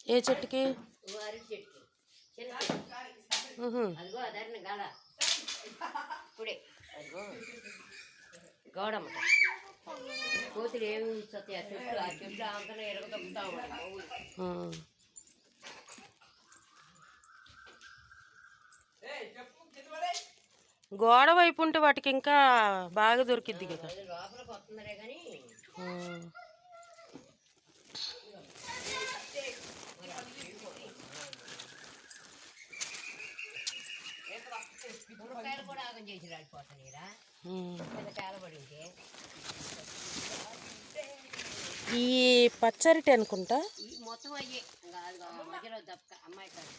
ఏ చెట్టుకి? అదిగో అదరిన గల ఇప్పుడే అదిగో గౌడమ్మ కోతులు ఏమి ఉంచుతాయి ఆ చెట్లు అంతా ఎరగదొక్కుతా ఉంటాయి. గోడ వైపు ఉంటే వాటికి ఇంకా బాగా దొరికిద్ది కదా. లోపలికి వస్తుందరే కానీ మునక్కాయలు కూడా ఆగం చేసి రాడిపోతాయిరా కాయలు పడి ఉంటే. ఈ పచ్చరిటి అనుకుంటా మొత్తం అయ్యే మధ్యలో దప్పక అమ్మాయి కాదు.